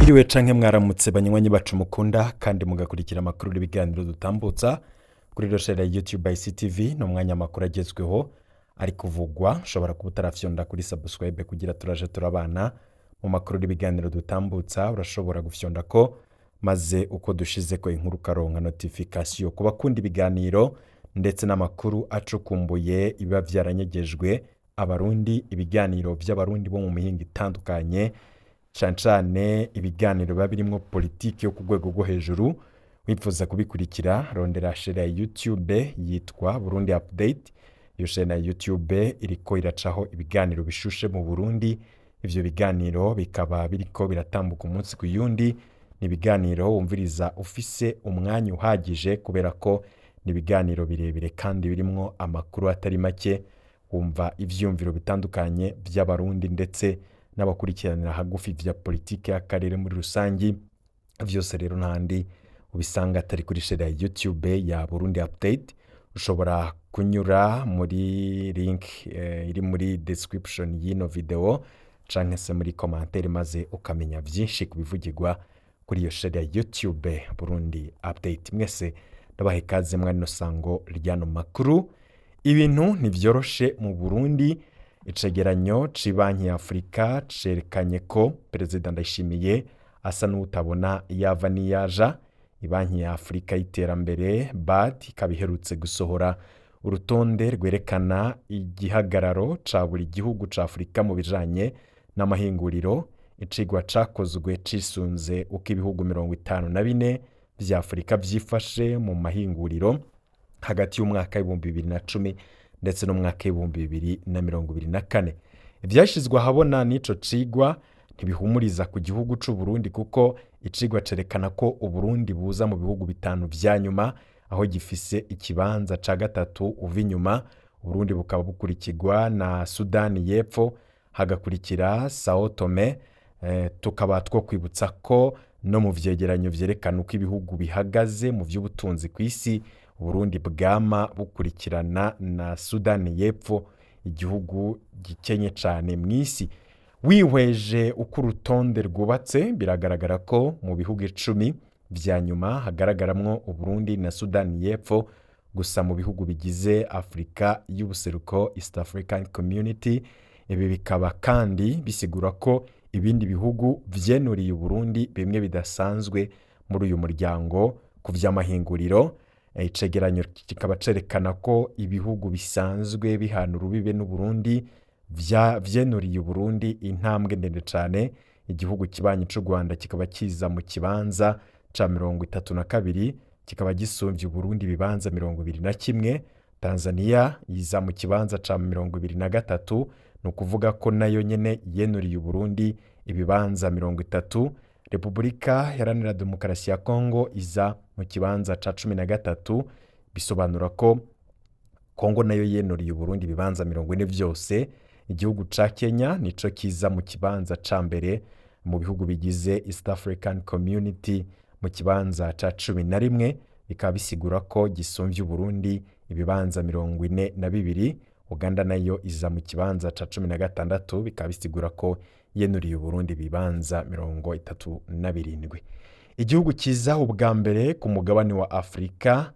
Mwiriwe canke mwaramutse banywanyi bacu mukunda kandi mugakurikira amakuru n'ibiganiro dutambutsa kuri roshera ya YouTube ICTV no mwanya makuru agezweho ari kuvugwa ushobora kuba utarafyonda kuri subscribe kugira turaje turabana mu makuru n'ibiganiro dutambutsa urashobora gufyonda ko maze uko dushize ko inkuru karonka notification kuba kundi ibiganiro ndetse n'amakuru acukumbuye ibiba vyaranyegejwe abarundi ibiganiro by'abarundi bo mu mihingo itandukanye cane ibiganiro biba birimo politiki yo ku rwego rwo hejuru wifuza kubikurikira rondera share ya YouTube yitwa Burundi Update. Iyo share ya YouTube iriko iracaho ibiganiro bishushe mu Burundi, ivyo biganiro bikaba biriko biratambuka umunsi ku yundi. Ni ibiganiro wumviriza ufise umwanya uhagije kubera ko ni ibiganiro birebire kandi birimo amakuru atari make, wumva ivyumviro bitandukanye by'abarundi ndetse n'abakurikiranira hagufi vya politike y'akarere muri rusangi. Vyose rero ntandi ubisanga atari kuri share ya YouTube ya Burundi Update. Ushobora kunyura muri link iri muri description y'ino video canke se muri commentaire maze ukamenya vyinshi kubivugirwa kuri iyo share ya YouTube Burundi Update. Mwese ndabaha ikaze mwari no sango ryano makuru. Ibintu ntivyoroshe mu Burundi. Icegeranyo c'Ibanki ya Afrika cerekanye ko Perezida Ndayishimiye asa n'utabona yava niyaja. Ibanki ya Afrika y'iterambere BAD ikabiherutse gusohora urutonde rwerekana igihagararo ca buri gihugu ca Afrika mu bijanye n'amahinguriro. Icigwa cakozwe cisunze uko ibihugu 54 vya Afrika vyifashe mu mahinguriro hagati y'umwaka w'ibihumbi 2010 ndetse no mwaka w'ibihumbi 2024. Ivyashizwe ahabona n'ico cigwa ntibihumuriza ku gihugu c'u Burundi kuko icigwa cerekana ko Uburundi buza mu bihugu bitanu vya nyuma, aho gifise ikibanza ca gatatu uva inyuma. Uburundi bukaba bukurikirwa na Sudani y'Epfo, hagakurikira Sao Tome. Tukaba two kwibutsa ko no mu vyegeranyo vyerekana uko ibihugu bihagaze mu vy'ubutunzi kw'isi, Burundi bwama bukurikirana na Sudani y'Epfo, igihugu gikenye cane mw'isi. Wihweje uko urutonde rwubatse biragaragara ko mu bihugu 10 vya nyuma hagaragaramwo Uburundi na Sudani y'Epfo. Gusa mu bihugu bigize Afrika y'ubuseruko, East African Community, ibi bikaba kandi bisigura ko ibindi bihugu vyenuriye Uburundi bimwe bidasanzwe muri uyu muryango ku vy'amahinguriro. Icegeranyo kikaba cerekana ko ibihugu bisanzwe bihana urubibe n'Uburundi vyenuriye Uburundi intambwe ndende cane. Igihugu kibanyi c'u Rwanda kikaba kiza mu kibanza ca 32, kikaba gisumvye Uburundi ibibanza 21. Tanzania yiza mu kibanza ca 23, no kuvuga ko nayo nyene yenuriye Uburundi ibibanza 30. Repubulika Iharanira Demokarasi ya Kongo iza mu kibanza ca 13, bisobanura ko Kongo nayo yenuriye Uburundi ibibanza 40 vyose. Igihugu ca Kenya nico kiza mu kibanza ca mbere mu bihugu bigize East African Community mu kibanza ca 11, bikaba bisigura ko gisumvye Uburundi ibibanza 42. Uganda nayo iza mu kibanza ca 16, bikaba bisigura ko yenuriye Uburundi bibanza 37. Igihugu kiza ubwa mbere ku mugabane wa Afrika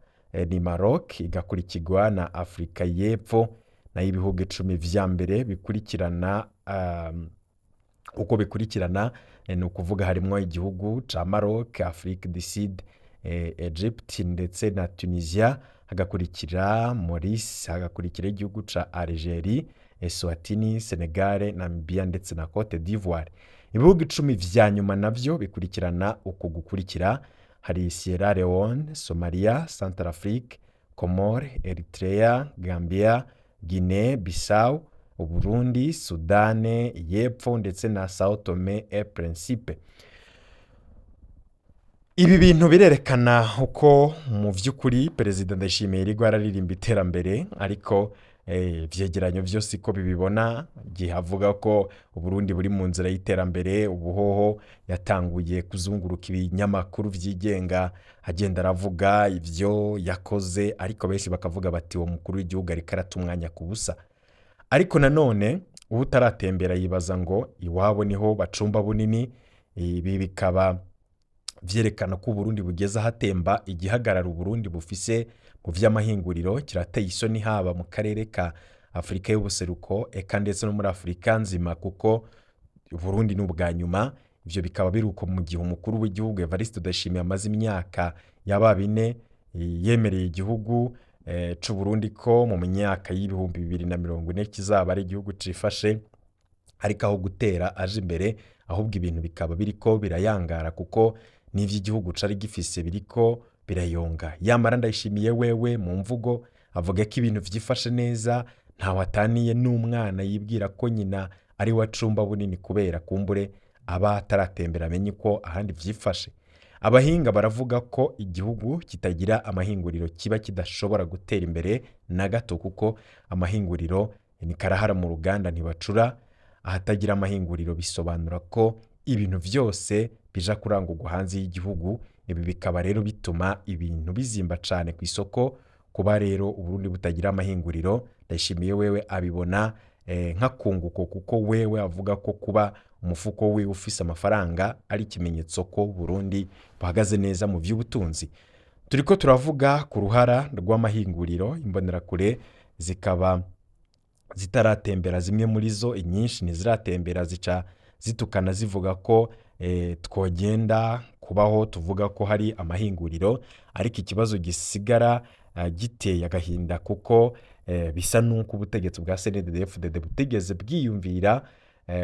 ni Maroc, igakurikirwa na Afrika y'Epfo. Na ibihugu 10 vya mbere bikurikirana uko bikurikirana ni ukuvuga harimwo igihugu ca Maroc, Afrique du Sud, Egypt ndetse na Tunisia, hagakurikira Maurice, hagakurikira igihugu ca Algerie, Eswatini, Senegal, Namibia ndetse na Cote d'Ivoire. Ibihugu 10 vya nyuma navyo bikurikirana uko gukurikira: hari Sierra Leone, Somalia, Centrafrique, Comores, Eritrea, Gambia, Guinée Bissau, Uburundi, Sudane y'Epfo ndetse na Sao Tome et Principe. Ibi bintu birerekana uko mu vy'ukuri Perezida Ndayishimiye iriko araririmba iterambere, ariko vyegeranyo vyose ko bibibona gihavuga ko Uburundi buri mu nzira y'iterambere. Ubuhoho yatanguye kuzunguruka ibinyamakuru vyigenga agenda aravuga ivyo yakoze, ariko benshi bakavuga bati uwo mukuru w'igihugu ariko arata umwanya ku busa. Ariko nanone utaratembera yibaza ngo iwabo niho bacumba bunini. ibi bikaba vyerekana ko Uburundi bugeze ahatemba igihagararo Uburundi bufise mu vy'amahinguriro kirateye isoni haba mu karere ka Afurika y'ubuseruko eka ndetse no muri Afurika nzima kuko Uburundi ni ubwa nyuma. Ivyo bikaba biruko mu gihe umukuru w'igihugu Evariste Ndayishimiye amaze imyaka yaba 4 yemereye igihugu c'Uburundi ko mu myaka y'ibihumbi 2040 kizaba ari igihugu cifashe, ariko aho gutera aje imbere ahubwo ibintu bikaba biriko birayangara kuko n'ivyo igihugu cari gifise biriko birayonga. Yamara Ndayishimiye wewe mu mvugo avuga ko ibintu vyifashe neza, ntawe ataniye n'umwana yibwira ko nyina ari we acumba bunini kubera kumbure aba ataratembera amenye ko ahandi vyifashe. Abahinga baravuga ko igihugu kitagira amahinguriro kiba kidashobora gutera imbere na gato kuko amahinguriro ni karahara mu ruganda ntibacura. Ahatagira amahinguriro bisobanura ko ibintu vyose bija kurangurwa hanze y'igihugu. Ibi bikaba rero bituma ibintu bizimba cane ku isoko. Kuba rero Uburundi butagira amahinguriro, Ndayishimiye wewe abibona nk'akunguko kuko wewe avuga ko kuba umufuko we ufise amafaranga ari ikimenyetso ko Burundi buhagaze neza mu vy'ubutunzi. Turiko turavuga ku ruhara rw'amahinguriro, imbonerakure zikaba zitaratembera, zimwe muri zo inyinshi ntiziratembera, zica zitukana zivuga ko twogenda kubaho tuvuga ko hari amahinguriro, ariko ikibazo gisigara giteye agahinda kuko bisa nuko ubutegetsi bwa CNDD-FDD butigeze bwiyumvira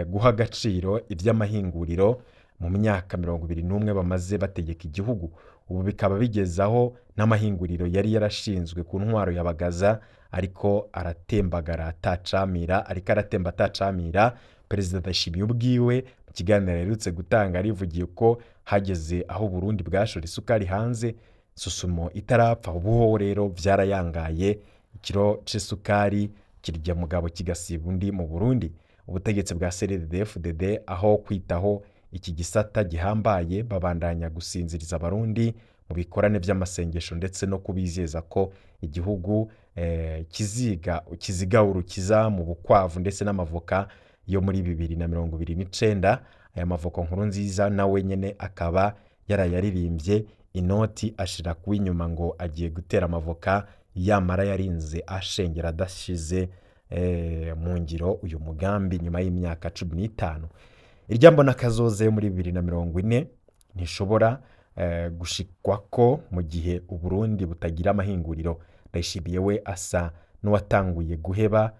guha agaciro ivy'amahinguriro mu myaka 21 bamaze bategeka igihugu. Ubu bikaba bigezaho n'amahinguriro yari yarashinzwe ku ntwaro ya Bagaza ariko aratembagara atacamira, ariko aratemba atacamira. Perezida Ndayishimiye ubwiwe mu kiganiro aherutse gutanga arivugiye ko hageze aho Burundi bwashora isukari hanze, Susumo itarapfa. Ubuho rero vyarayangaye, ikiro c'isukari kirya mugabo kigasiba undi mu Burundi. Ubutegetsi bwa CNDD-FDD aho kwitaho iki gisata gihambaye babandanya gusinziriza abarundi mu bikorane vy'amasengesho ndetse no kubizeza ko igihugu kiziga urukiza mu bukwavu ndetse n'amavoka yo muri 2029. Aya mavoka Nkurunziza nawe nyene akaba yarayaririmbye inoti ashira kuw'inyuma ngo agiye gutera amavoka, yamara yarinze ashengera adashize mu ngiro uyu mugambi nyuma y'imyaka 15. Irya mbona kazoze yo muri 2040 ntishobora gushikwako mu gihe Uburundi butagira amahinguriro. Ndayishimiye we asa n'uwatanguye guheba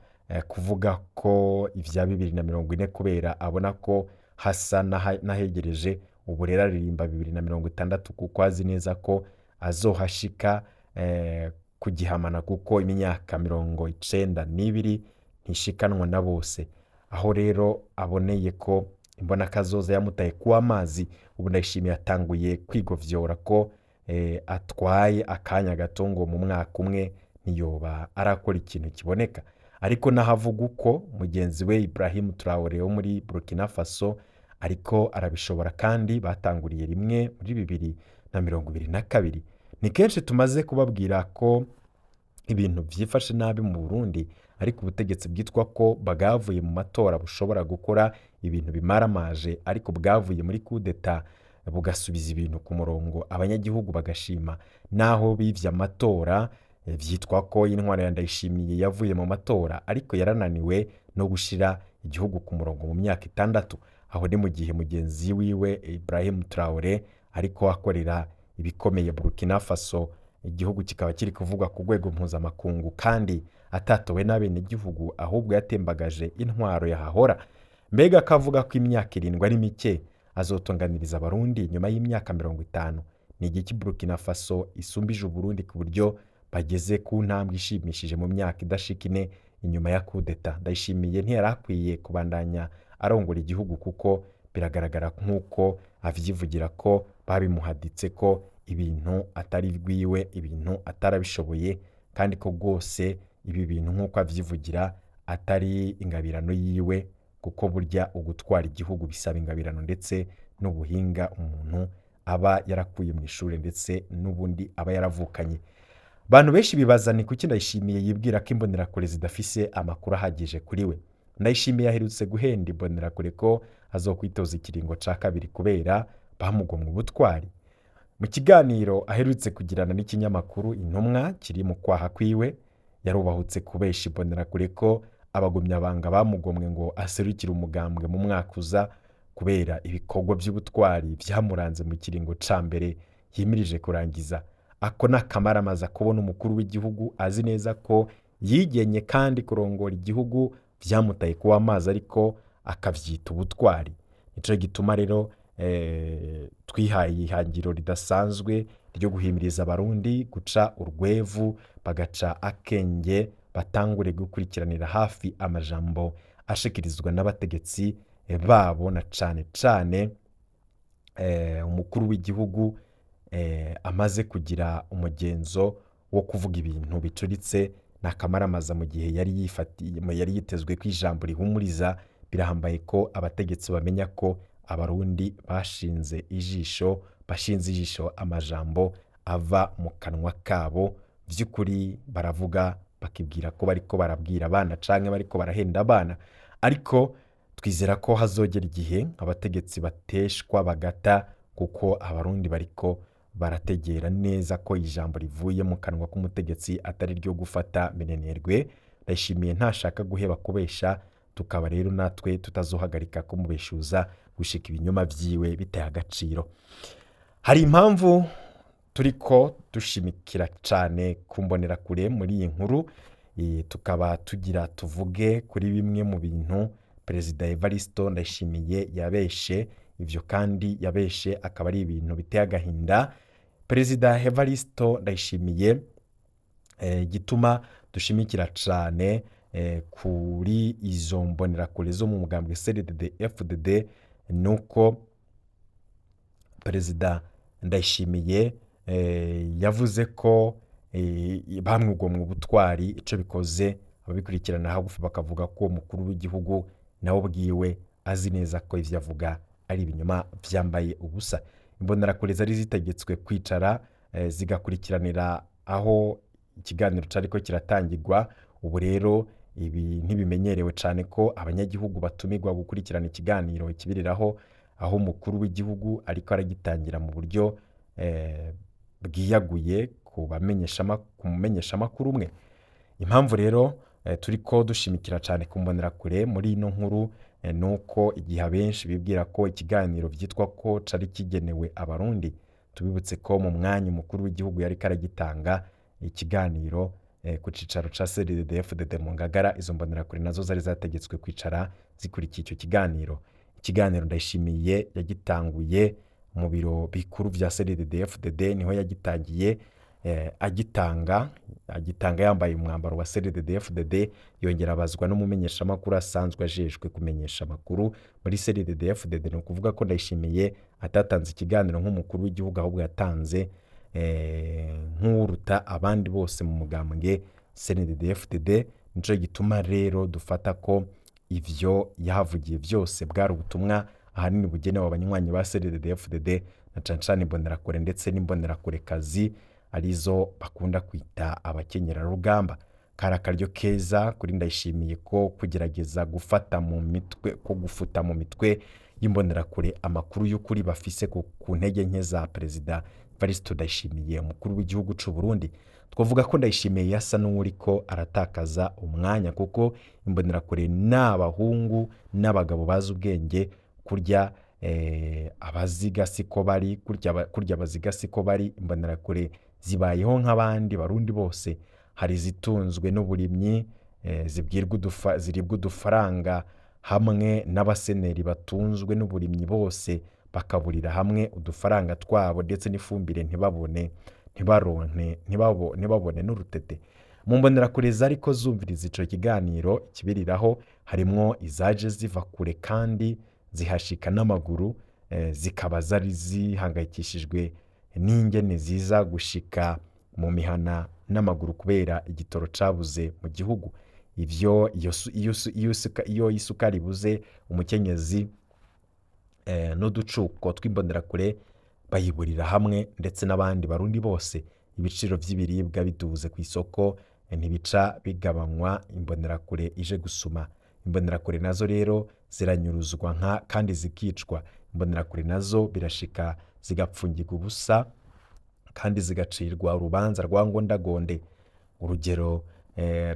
kuvuga ko ivya 2040 kubera abona ko hasa nahegereje. Ubu rero aririmba 2060 kuko azi neza ko azohashika kugihamana kuko imyaka 92 ntishikanwa na bose. Aho rero aboneye ko imbona kazoza yamutaye kuwa amazi. Ubu Ndayishimiye atanguye kwigovyora ko atwaye akanya gato ngo mu mwaka umwe ntiyoba arakora ikintu kiboneka. Ariko nahavuga uko mugenzi we Ibrahim Traoré wo muri Burkina Faso ariko arabishobora kandi batanguriye rimwe muri 2022. Ni kenshi tumaze kubabwira ko ibintu vyifashe nabi mu Burundi, ariko ubutegetsi bwitwa ko bagavuye mu matora bushobora gukora ibintu bimaramaje, ariko bwavuye muri kudeta bugasubiza ibintu ku murongo, abanyagihugu bagashima. Naho bivye amatora vyitwa ko intwaro ya Ndayishimiye yavuye mu matora, ariko yarananiwe no gushira igihugu ku murongo mu myaka 6. Aho ni mu gihe mugenzi wiwe Ibrahim Traoré ariko akorera ibikomeye Burkina Faso, igihugu kikaba kiri kuvugwa ku rwego mpuzamakungu kandi atatowe n'abene igihugu, ahubwo yatembagaje intwaro yahahora. Mbega akavuga ko imyaka 7 ari mike azotonganiriza abarundi nyuma y'imyaka 50. Ni igiki Burkina Faso isumbije Uburundi ku buryo bageze ku ntambwe ishimishije mu myaka idashika 4 inyuma ya kudeta. Ndayishimiye ntiyarakwiye kubandanya arongora igihugu kuko biragaragara nk'uko avyivugira ko babimuhaditse ko ibintu atari rwiwe, ibintu atarabishoboye, kandi ko rwose ibi bintu nk'uko avyivugira atari ingabirano yiwe, kuko burya ugutwara igihugu bisaba ingabirano ndetse n'ubuhinga umuntu aba yarakuye mu ishure ndetse n'ubundi aba yaravukanye. Bantu benshi bibaza ni kuki Ndayishimiye yibwira ko imbonerakure zidafise amakuru ahagije kuri we. Ndayishimiye aherutse guhenda imbonerakure ko azokwitoza ikiringo ca kabiri kubera bamugomwe ubutwari. Mu kiganiro aherutse kugirana n'ikinyamakuru Intumwa kiri mu kwaha kwiwe, yarubahutse kubesha imbonerakure ko abagumyabanga bamugomwe ngo aserukire umugambwe mu mwaka uza kubera ibikorwa by'ubutwari byamuranze mu kiringo ca mbere yimirije kurangiza. Ako n'akamaramaza kubona umukuru w'igihugu azi neza ko yigenye kandi kurongora igihugu vyamutaye kuba amazi ariko akavyita ubutwari. Nico gituma rero twihaye ihangiro ridasanzwe ryo guhimiriza abarundi guca urwevu bagaca akenge, batangure gukurikiranira hafi amajambo ashikirizwa n'abategetsi babo, na cane cane umukuru w'igihugu amaze kugira umugenzo wo kuvuga ibintu bicuritse n'akamaramaza mu gihe yari yitezwe ko ijambo rihumuriza. Birahambaye ko abategetsi bamenya ko abarundi bashinze ijisho amajambo ava mu kanwa kabo. Vy'ukuri baravuga bakibwira ko bariko barabwira abana canke bariko barahenda abana, ariko twizera ko hazogera igihe abategetsi bateshwa bagata, kuko abarundi bariko barategera neza ko ijambo rivuye mu kanwa k'umutegetsi atari ryo gufata minenerwe. Ndayishimiye ntashaka guheba kubesha, tukaba rero natwe tutazohagarika kumubeshuza gushika ibinyoma vyiwe biteye agaciro. Hari impamvu turiko dushimikira cane ku mbonerakure muri iyi nkuru, tukaba tugira tuvuge kuri bimwe mu bintu Perezida Evariste Ndayishimiye yabeshe. Ivyo kandi yabeshe akaba ari ibintu biteye agahinda. Perezida Evariste Ndayishimiye gituma dushimikira cane kuri izo mbonerakure zo mu mugambwe CNDD-FDD nuko Perezida Ndayishimiye yavuze ko bamwugomwe ubutwari. Ico bikoze ababikurikirana hagufi bakavuga ko umukuru w'igihugu nawe bwiwe azi neza ko ivyo avuga ari ibinyoma vyambaye ubusa. Imbonerakure zari zitegetswe kwicara zigakurikiranira aho ikiganiro cariko kiratangirwa. Ubu rero ibi ntibimenyerewe cane ko abanyagihugu batumirwa gukurikirana ikiganiro kibiriraho aho umukuru w'igihugu ariko aragitangira mu buryo bwiyaguye ku mumenyesha makuru umwe. Impamvu rero turiko dushimikira cane ku mbonerakure muri ino nkuru nuko igihe abenshi bibwira ko ikiganiro vyitwa ko cari kigenewe abarundi, tubibutse ko mu mwanya umukuru w'igihugu yariko aragitanga ikiganiro ku cicaro ca CNDD-FDD mu Ngagara, izo mbonerakure nazo zari zategetswe kwicara zikurikiye ico kiganiro. Ikiganiro Ndayishimiye yagitanguye mu biro bikuru vya CNDD-FDD, niho yagitangiye agitanga yambaye umwambaro wa CNDD-FDD. Yongera abazwa n'umumenyesha makuru asanzwe ajejwe kumenyesha makuru muri CNDD-FDD. No kuvuga ko Ndayishimiye atatanze ikiganiro nk'umukuru w'igihugu, ahubwo yatanze nk'uruta abandi bose mu mugambwe CNDD-FDD. Nico gituma rero dufata ko ivyo yahavugiye vyose bwari ubutumwa ahanini bugenewe abanywanyi ba CNDD-FDD, na cane cane imbonerakure ndetse n'imbonerakure kazi arizo bakunda kwita abakenyera rugamba. Kari akaryo keza kuri Ndayishimiye ko kugerageza gufuta mu mitwe y'imbonerakure amakuru y'ukuri bafise ku ntege nke za Perezida Evariste Ndayishimiye, umukuru w'igihugu c'u Burundi. Twavuga ko Ndayishimiye yasa n'uwuriko aratakaza umwanya, kuko imbonerakure n'abahungu n'abagabo bazi ubwenge kurya abaziga siko bari, kurya abaziga siko bari. Imbonerakure zibayeho nk'abandi barundi bose. Hari zitunzwe n'uburimyi, ziribwa udufaranga, hamwe n'abaseneri batunzwe n'uburimyi bose bakaburira hamwe udufaranga twabo ndetse n'ifumbire ntibabone n'urutete. Mu mbonerakure zariko zumviriza ico kiganiro kibiriraho harimwo izaje ziva kure kandi zihashika n'amaguru, zikaba zari zihangayikishijwe n'ingene ziza gushika mu mihana n'amaguru kubera igitoro cabuze mu gihugu. Ivyo iyo isukari ibuze, umukenyezi n'uducuko tw'imbonerakure bayiburira hamwe, ndetse n'abandi barundi bose. Ibiciro vy'ibiribwa biduze ku isoko, ntibica bigabanywa imbonerakure ije gusuma imbonerakure nazo rero ziranyuruzwa kandi zikicwa. Imbonerakure nazo birashika zigapfungirwa ubusa kandi zigacirwa urubanza rwa ngondagonde. Urugero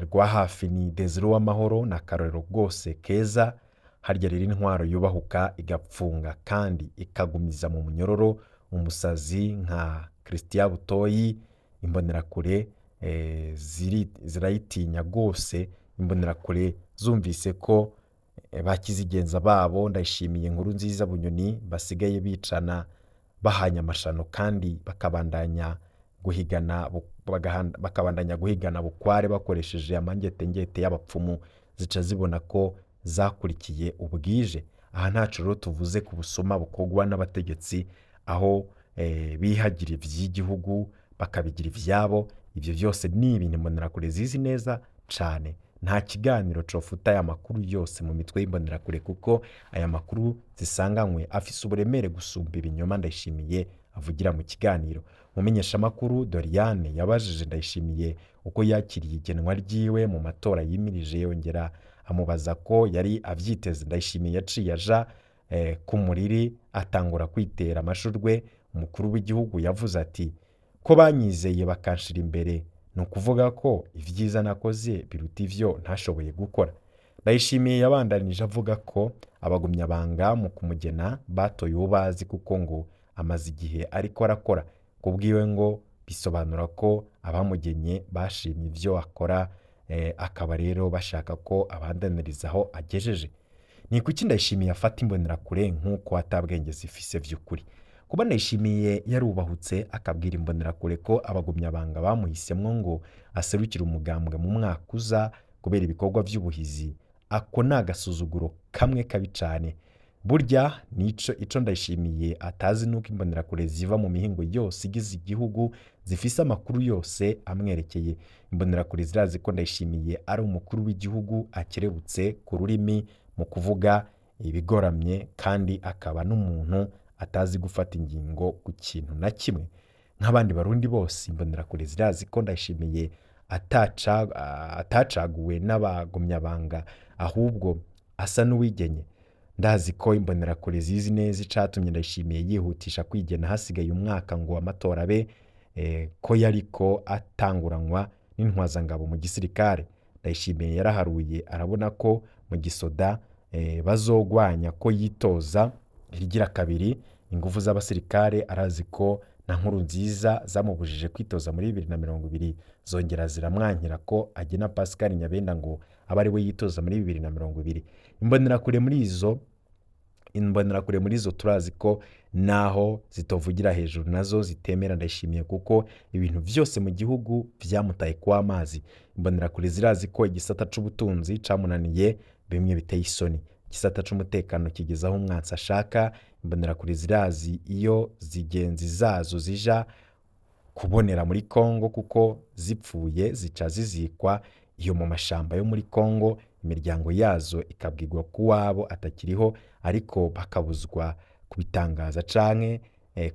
rwa hafi ni Desire Uwamahoro na akarorero rwose keza. Harya rero intwaro yubahuka igapfunga kandi ikagumiza mu munyororo umusazi nka Christian Butoyi, imbonerakure zirayitinya rwose. Imbonerakure zumvise ko bakizigenza babo Ndayishimiye, Nkurunziza, Bunyoni basigaye bicana bahanya amashano kandi bakabandanya guhigana bukware bakoresheje amangetengete y'abapfumu, zica zibona ko zakurikiye ubwije. Aha ntaco rero tuvuze ku busuma bukorwa n'abategetsi aho bihagira ivy'igihugu bakabigira ivyabo. Ivyo byose ni ibintu imbonerakure zizi neza cane. Nta kiganiro cofuta aya makuru yose mu mitwe y'imbonerakure kuko aya makuru zisanganywe afise uburemere gusumba ibinyoma Ndayishimiye avugira mu kiganiro. Umumenyeshamakuru Doriane yabajije Ndayishimiye uko yakiriye igenwa ryiwe mu matora yimirije, yongera amubaza ko yari avyiteze. Ndayishimiye yaciye aja ku muriri atangura kwitera amashurwe. Umukuru w'igihugu yavuze ati ko banyizeye bakanshira imbere, ni ukuvuga ko ivyiza nakoze biruta ivyo ntashoboye gukora. Ndayishimiye yabandanije avuga ko abagumyabanga mu kumugena batoye uwo bazi kuko ngo amaze igihe ariko arakora. Kubwiwe ngo bisobanura ko abamugenye bashimye ivyo akora, akaba rero bashaka ko abandaniriza aho agejeje. Ni kuki Ndayishimiye afata imbonerakure nk'uko atabwenge zifise vy'ukuri? Kuba Ndayishimiye yarubahutse akabwira imbonerakure ko abagumyabanga bamuhisemwo ngo aserukire umugambwe mu mwaka uza kubera ibikorwa vy'ubuhizi, ako ni agasuzuguro kamwe kabi cane. Burya ico Ndayishimiye atazi nuko imbonerakure ziva mu mihingo yose igize igihugu zifise amakuru yose amwerekeye. Imbonerakure zirazi ko Ndayishimiye ari umukuru w'igihugu akerebutse ku rurimi mu kuvuga ibigoramye kandi akaba n'umuntu atazi gufata ingingo ku kintu na kimwe. Nk'abandi barundi bose imbonerakure zirazi ko Ndayishimiye atacaguwe n'abagumyabanga ahubwo asa n'uwigenye. Ndazi ko imbonerakure zizi neza icatumye Ndayishimiye yihutisha kwigena hasigaye umwaka ngo amatora abe, ko yariko atanguranwa n'intwazangabo mu gisirikare. Ndayishimiye yaraharuye arabona ko mu gisoda bazogwanya ko yitoza irigira kabiri. Ingufu z'abasirikare arazi ko na Nkurunziza zamubujije kwitoza muri 2020 zongera ziramwankira ko agena Pascal Nyabenda ngo aba ari we yitoza muri 2020. Imbonerakure muri zo turazi ko naho zitovugira hejuru nazo zitemera Ndayishimiye kuko ibintu vyose mu gihugu vyamutaye kwa amazi. Imbonerakure zirazi ko igisata c'ubutunzi camunaniye bimwe biteye isoni. Igisata c'umutekano kigezaho umwansi ashaka. Imbonerakure zirazi iyo zigenzi zazo zija kubonera muri Kongo kuko zipfuye zica zizikwa iyo mu mashamba yo muri Kongo, imiryango yazo ikabwirwa ko wabo atakiriho ariko bakabuzwa kubitangaza canke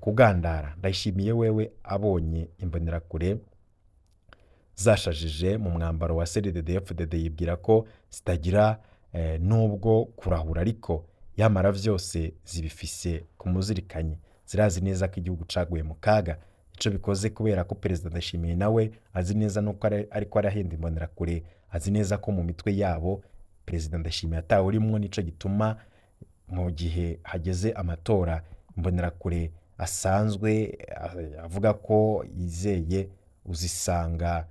kugandara. Ndayishimiye wewe abonye imbonerakure zashajije mu mwambaro wa CNDD-FDD yibwira ko zitagira nubwo kurahura, ariko yamara vyose zibifise kumuzirikanye. Zirazi neza ko igihugu caguye mu kaga. Ico bikoze kubera ko Perezida Ndayishimiye nawe azi neza nuko ariko arahenda imbonerakure, azi neza ko mu mitwe yabo Perezida Ndayishimiye atawurimwo. Nico gituma mu gihe hageze amatora imbonerakure asanzwe avuga ko yizeye uzisanga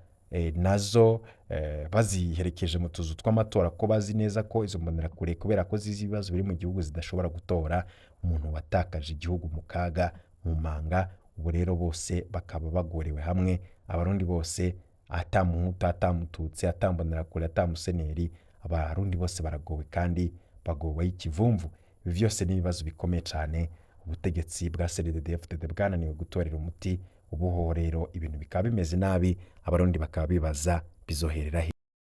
nazo baziherekeje mu tuzu tw'amatora, ko bazi neza ko izo mbonerakure kubera ko zizi ibibazo biri mu gihugu zidashobora gutora umuntu watakaje igihugu mu kaga mu manga. Ubu rero bose bakaba bagorewe hamwe, abarundi bose atamuhutu atamututsi atambonerakure atamuseneri, abarundi bose baragowe kandi bagowe ikivumvu. Ibi vyose ni ibibazo bikomeye cane ubutegetsi bwa CNDD-FDD bwananiwe gutorera umuti. Ubuho rero ibintu bikaba bimeze nabi, abarundi bakaba bibaza bizoherera he.